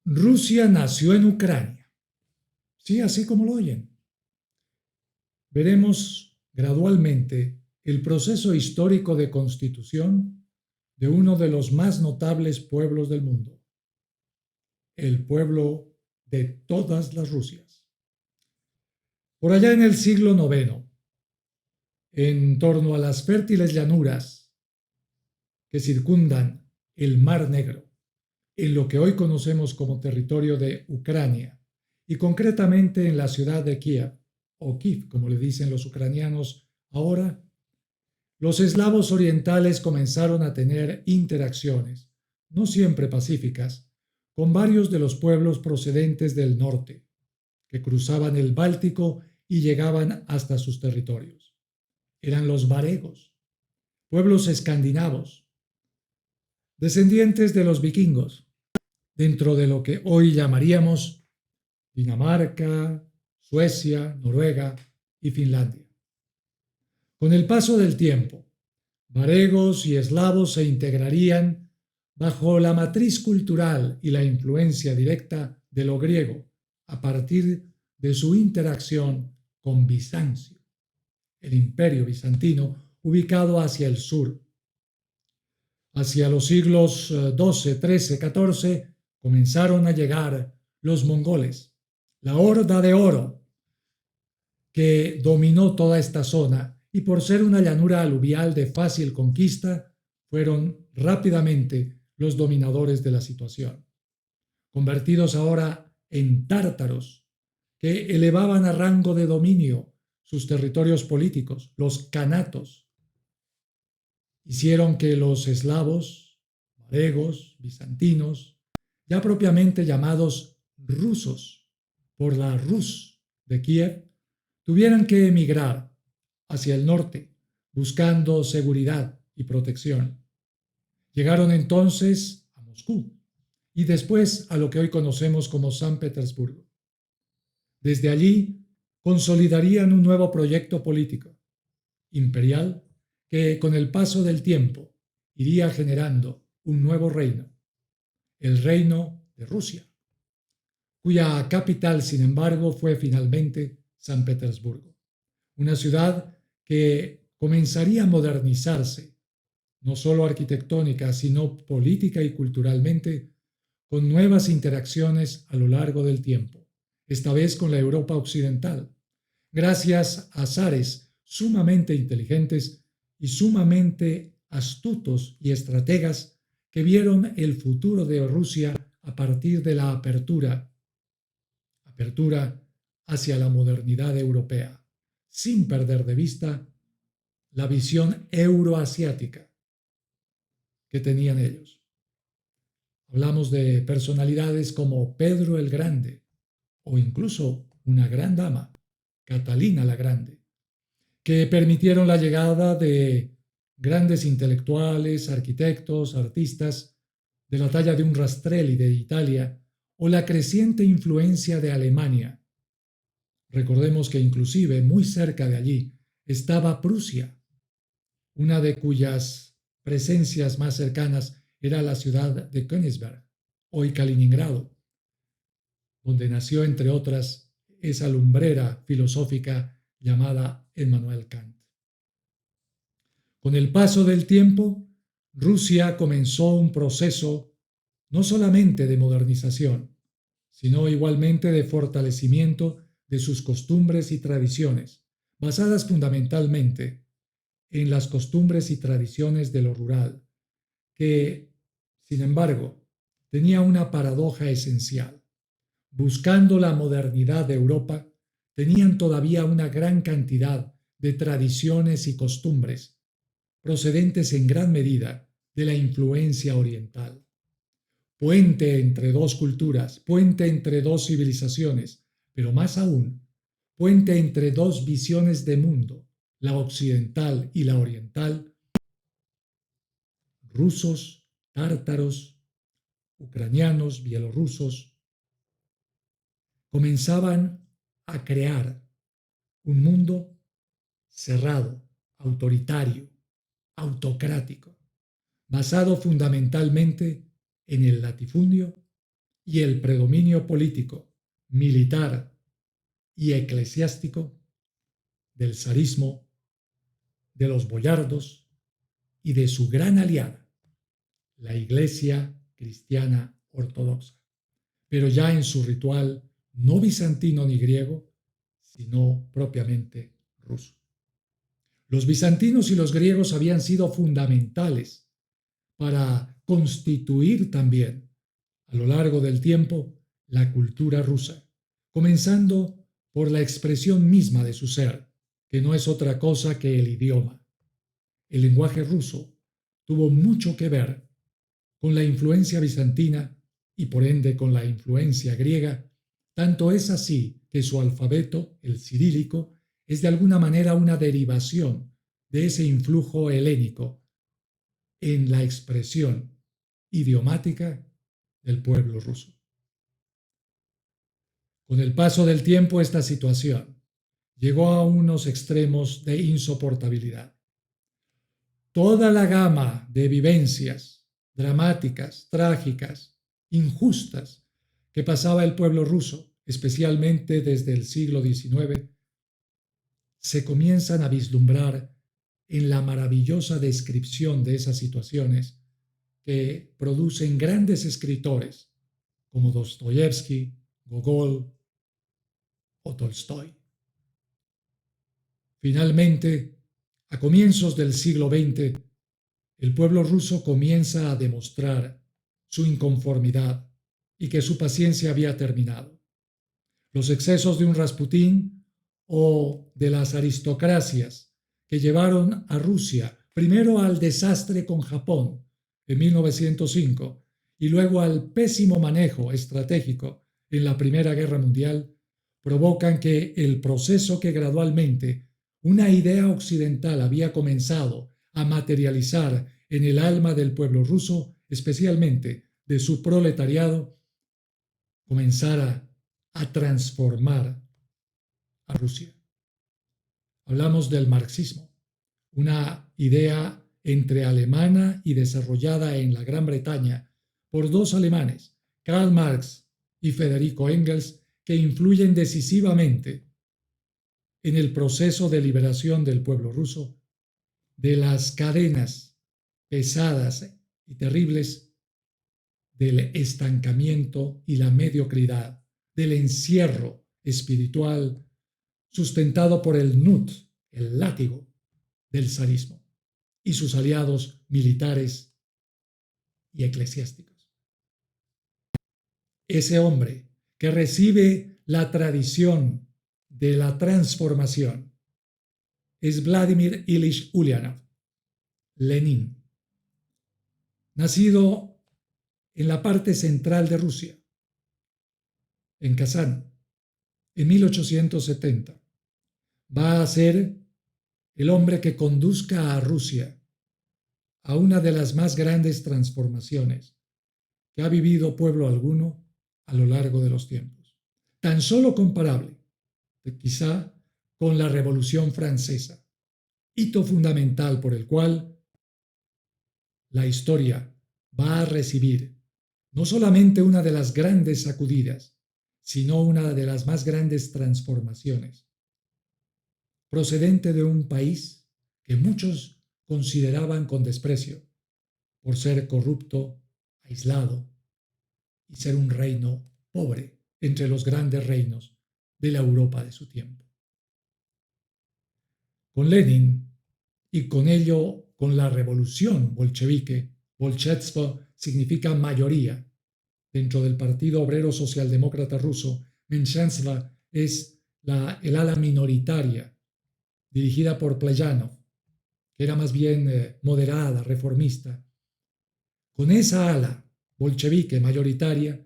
Rusia nació en Ucrania. Sí, así como lo oyen. Veremos gradualmente el proceso histórico de constitución de uno de los más notables pueblos del mundo, el pueblo de todas las Rusias. Por allá en el siglo IX, en torno a las fértiles llanuras que circundan el Mar Negro, en lo que hoy conocemos como territorio de Ucrania, y concretamente en la ciudad de Kiev, o Kiev, como le dicen los ucranianos ahora, los eslavos orientales comenzaron a tener interacciones, no siempre pacíficas, con varios de los pueblos procedentes del norte, que cruzaban el Báltico y llegaban hasta sus territorios. Eran los varegos, pueblos escandinavos, descendientes de los vikingos, dentro de lo que hoy llamaríamos Dinamarca, Suecia, Noruega y Finlandia. Con el paso del tiempo, varegos y eslavos se integrarían bajo la matriz cultural y la influencia directa de lo griego a partir de su interacción con Bizancio, el imperio bizantino ubicado hacia el sur. Hacia los siglos XII, XIII, XIV comenzaron a llegar los mongoles, la Horda de Oro, que dominó toda esta zona y por ser una llanura aluvial de fácil conquista, fueron rápidamente los dominadores de la situación, convertidos ahora en tártaros que elevaban a rango de dominio sus territorios políticos, los kanatos. Hicieron que los eslavos, varegos, bizantinos, ya propiamente llamados rusos por la Rus de Kiev, tuvieran que emigrar hacia el norte, buscando seguridad y protección. Llegaron entonces a Moscú y después a lo que hoy conocemos como San Petersburgo. Desde allí consolidarían un nuevo proyecto político, imperial, que con el paso del tiempo iría generando un nuevo reino, el reino de Rusia, cuya capital, sin embargo, fue finalmente San Petersburgo, una ciudad que comenzaría a modernizarse, no solo arquitectónica, sino política y culturalmente, con nuevas interacciones a lo largo del tiempo, esta vez con la Europa occidental, gracias a zares sumamente inteligentes y sumamente astutos y estrategas que vieron el futuro de Rusia a partir de la apertura hacia la modernidad europea, sin perder de vista la visión euroasiática que tenían ellos. Hablamos de personalidades como Pedro el Grande o incluso una gran dama, Catalina la Grande, que permitieron la llegada de grandes intelectuales, arquitectos, artistas de la talla de un Rastrelli de Italia o la creciente influencia de Alemania. Recordemos que inclusive muy cerca de allí estaba Prusia, una de cuyas presencias más cercanas era la ciudad de Königsberg, hoy Kaliningrado, donde nació, entre otras, esa lumbrera filosófica llamada Immanuel Kant. Con el paso del tiempo, Rusia comenzó un proceso no solamente de modernización, sino igualmente de fortalecimiento de sus costumbres y tradiciones, basadas fundamentalmente en las costumbres y tradiciones de lo rural, que, sin embargo, tenía una paradoja esencial. Buscando la modernidad de Europa, tenían todavía una gran cantidad de tradiciones y costumbres, procedentes en gran medida de la influencia oriental. Puente entre dos culturas, puente entre dos civilizaciones, pero más aún, puente entre dos visiones de mundo, la occidental y la oriental, rusos, tártaros, ucranianos, bielorrusos, comenzaban a crear un mundo cerrado, autoritario, autocrático, basado fundamentalmente en el latifundio y el predominio político, militar y eclesiástico del zarismo, de los boyardos y de su gran aliada, la Iglesia cristiana ortodoxa, pero ya en su ritual no bizantino ni griego, sino propiamente ruso. Los bizantinos y los griegos habían sido fundamentales para constituir también, a lo largo del tiempo, la cultura rusa, comenzando por la expresión misma de su ser, que no es otra cosa que el idioma. El lenguaje ruso tuvo mucho que ver con la influencia bizantina y por ende con la influencia griega, tanto es así que su alfabeto, el cirílico, es de alguna manera una derivación de ese influjo helénico en la expresión idiomática del pueblo ruso. Con el paso del tiempo, esta situación llegó a unos extremos de insoportabilidad. Toda la gama de vivencias dramáticas, trágicas, injustas que pasaba el pueblo ruso, especialmente desde el siglo XIX, se comienzan a vislumbrar en la maravillosa descripción de esas situaciones que producen grandes escritores como Dostoyevsky, Gogol o Tolstoy. Finalmente, a comienzos del siglo XX, el pueblo ruso comienza a demostrar su inconformidad y que su paciencia había terminado. Los excesos de un Rasputín o de las aristocracias que llevaron a Rusia primero al desastre con Japón en 1905 y luego al pésimo manejo estratégico en la Primera Guerra Mundial, provocan que el proceso que gradualmente una idea occidental había comenzado a materializar en el alma del pueblo ruso, especialmente de su proletariado, comenzara a transformar a Rusia. Hablamos del marxismo, una idea entre alemana y desarrollada en la Gran Bretaña por dos alemanes, Karl Marx y Federico Engels, que influyen decisivamente en el proceso de liberación del pueblo ruso de las cadenas pesadas y terribles del estancamiento y la mediocridad, del encierro espiritual sustentado por el Knut, el látigo del zarismo, y sus aliados militares y eclesiásticos. Ese hombre que recibe la tradición de la transformación es Vladimir Ilich Ulyanov, Lenin, nacido en la parte central de Rusia, en Kazán, en 1870. Va a ser el hombre que conduzca a Rusia a una de las más grandes transformaciones que ha vivido pueblo alguno a lo largo de los tiempos. Tan solo comparable, quizá, con la Revolución Francesa, hito fundamental por el cual la historia va a recibir no solamente una de las grandes sacudidas, sino una de las más grandes transformaciones, procedente de un país que muchos consideraban con desprecio por ser corrupto, aislado y ser un reino pobre entre los grandes reinos de la Europa de su tiempo. Con Lenin y con ello con la revolución bolchevique, bolchestvo significa mayoría. Dentro del Partido Obrero Socialdemócrata Ruso, Menshenstva es el ala minoritaria dirigida por Plejanov, que era más bien moderada, reformista. Con esa ala bolchevique mayoritaria,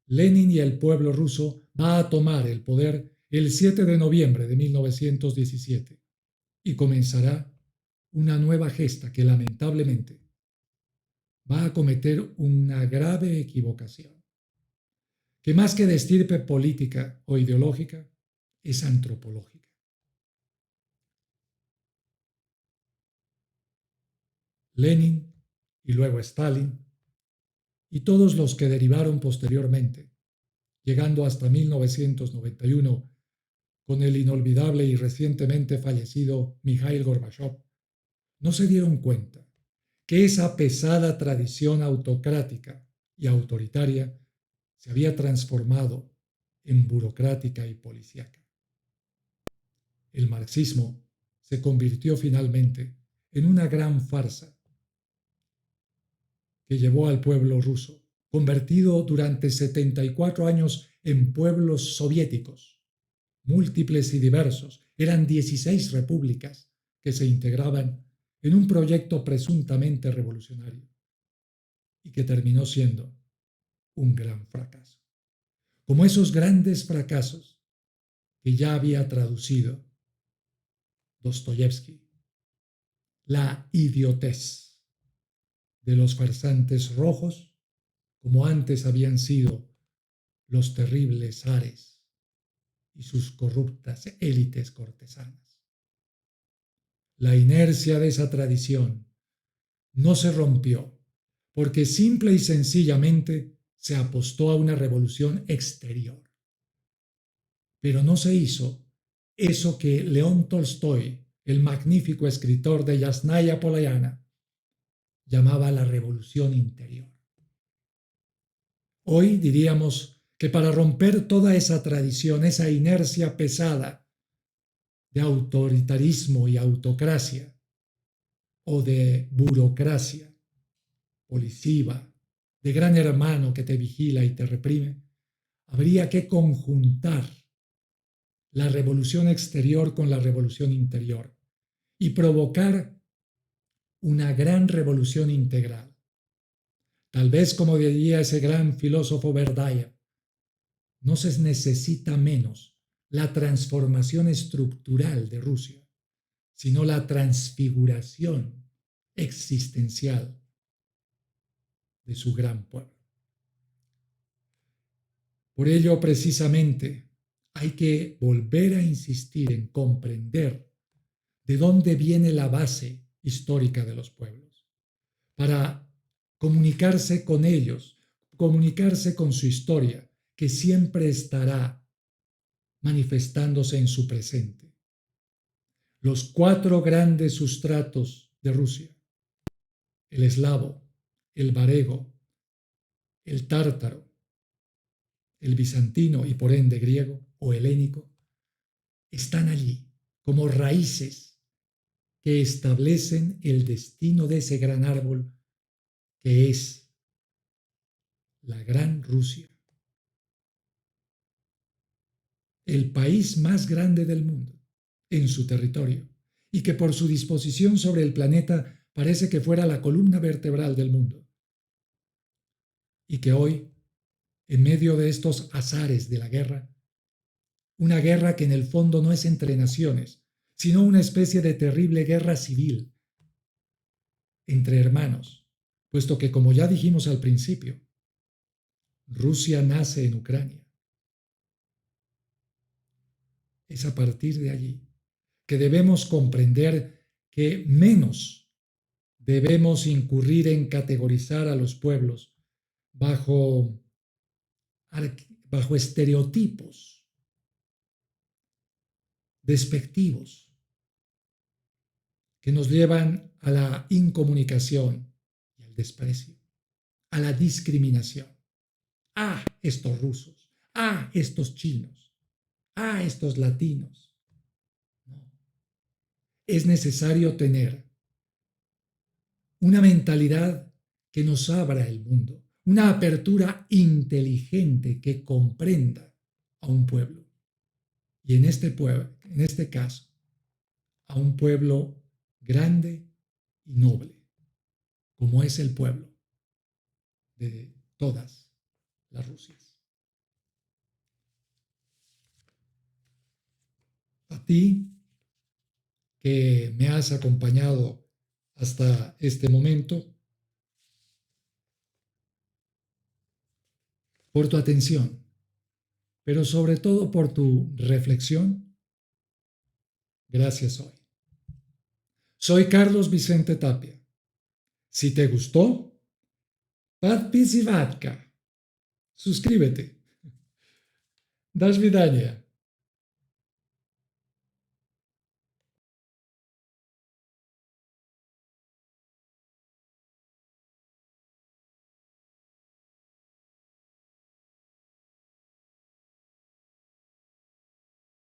Lenin y el pueblo ruso va a tomar el poder el 7 de noviembre de 1917 y comenzará una nueva gesta que lamentablemente va a cometer una grave equivocación, que más que de estirpe política o ideológica, es antropológica. Lenin y luego Stalin y todos los que derivaron posteriormente, llegando hasta 1991 con el inolvidable y recientemente fallecido Mikhail Gorbachev, no se dieron cuenta que esa pesada tradición autocrática y autoritaria se había transformado en burocrática y policíaca. El marxismo se convirtió finalmente en una gran farsa que llevó al pueblo ruso, convertido durante 74 años en pueblos soviéticos, múltiples y diversos. Eran 16 repúblicas que se integraban en un proyecto presuntamente revolucionario y que terminó siendo un gran fracaso. Como esos grandes fracasos que ya había traducido Dostoyevsky, la idiotez de los farsantes rojos, como antes habían sido los terribles zares y sus corruptas élites cortesanas. La inercia de esa tradición no se rompió porque simple y sencillamente se apostó a una revolución exterior. Pero no se hizo eso que León Tolstoy, el magnífico escritor de Yasnaya Polayana, llamaba la revolución interior. Hoy diríamos que para romper toda esa tradición, esa inercia pesada de autoritarismo y autocracia, o de burocracia policiva, de gran hermano que te vigila y te reprime, habría que conjuntar la revolución exterior con la revolución interior y provocar una gran revolución integral. Tal vez, como diría ese gran filósofo Berdyaev, no se necesita menos la transformación estructural de Rusia, sino la transfiguración existencial de su gran pueblo. Por ello, precisamente, hay que volver a insistir en comprender de dónde viene la base histórica de los pueblos, para comunicarse con ellos, comunicarse con su historia, que siempre estará manifestándose en su presente. Los 4 grandes sustratos de Rusia, el eslavo, el varego, el tártaro, el bizantino y por ende griego o helénico, están allí como raíces que establecen el destino de ese gran árbol que es la Gran Rusia, el país más grande del mundo en su territorio y que por su disposición sobre el planeta parece que fuera la columna vertebral del mundo y que hoy, en medio de estos azares de la guerra, una guerra que en el fondo no es entre naciones, sino una especie de terrible guerra civil entre hermanos, puesto que, como ya dijimos al principio, Rusia nace en Ucrania. Es a partir de allí que debemos comprender que menos debemos incurrir en categorizar a los pueblos bajo, bajo estereotipos despectivos que nos llevan a la incomunicación y al desprecio, a la discriminación. Ah, estos rusos, ah, estos chinos, ah, estos latinos. No. Es necesario tener una mentalidad que nos abra el mundo, una apertura inteligente que comprenda a un pueblo. Y en este pueblo, en este caso, a un pueblo grande y noble, como es el pueblo de todas las Rusias. A ti, que me has acompañado hasta este momento, por tu atención, pero sobre todo por tu reflexión, gracias hoy. Soy Carlos Vicente Tapia. Si te gustó, Подписывайка. Suscríbete. Das vidania.